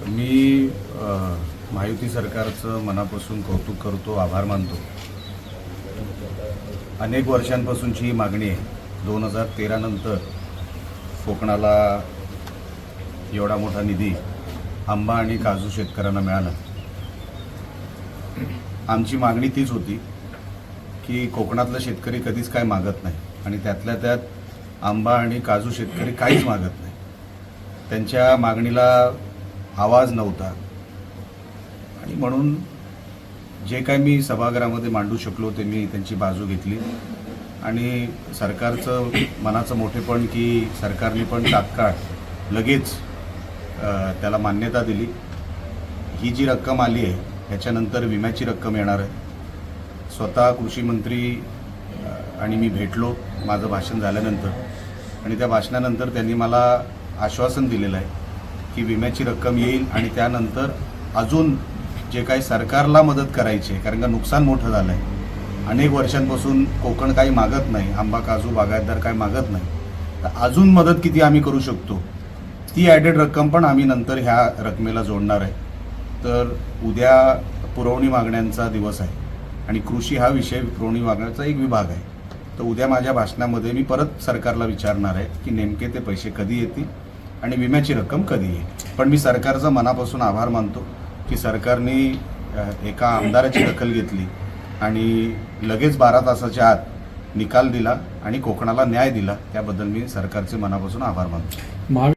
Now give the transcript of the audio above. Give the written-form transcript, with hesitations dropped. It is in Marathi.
मी महायुती सरकारचं मनापासून कौतुक करतो, आभार मानतो। अनेक वर्षांपासूनची ही मागणी आहे। 2013 नंतर कोकणाला एवढा मोठा निधी आंबा आणि काजू शेतकऱ्यांना मिळाला। आमची मागणी तीच होती की कोकणातला शेतकरी कधीच काय मागत नाही आणि त्यातल्या त्यात आंबा आणि काजू शेतकरी काहीच मागत नाही। त्यांच्या मागणीला आवाज नव्हता आणि म्हणून जे काही मी सभागृहामध्ये मांडू शकलो ते मी त्यांची बाजू घेतली आणि सरकारचं मनाचं मोठेपण की सरकारने पण तात्काळ लगेच त्याला मान्यता दिली। ही जी रक्कम आली आहे ह्याच्यानंतर विम्याची रक्कम येणार आहे। स्वतः कृषी मंत्री आणि मी भेटलो माझं भाषण झाल्यानंतर आणि त्या भाषणानंतर त्यांनी मला आश्वासन दिलेलं आहे की विम्याची रक्कम येईल आणि त्यानंतर अजून जे काही सरकारला मदत करायची आहे, कारण का नुकसान मोठं झालं आहे। अनेक वर्षांपासून कोकण काही मागत नाही, आंबा काजू बागायतदार काही मागत नाही, तर अजून मदत किती आम्ही करू शकतो ती ॲडेड रक्कम पण आम्ही नंतर ह्या रकमेला जोडणार आहे। तर उद्या पुरवणी मागण्यांचा दिवस आहे आणि कृषी हा विषय पुरवणी मागण्याचा एक विभाग आहे। तर उद्या माझ्या भाषणामध्ये मी परत सरकारला विचारणार आहे की नेमके ते पैसे कधी येतील आणि विम्याची रक्कम कधी येईल। पण मी सरकारचा मनापासून आभार मानतो की सरकारने एका आमदाराची दखल घेतली आणि लगेच 12 तासाच्या आत निकाल दिला आणि कोकणाला न्याय दिला। त्याबद्दल मी सरकारचे मनापासून आभार मानतो।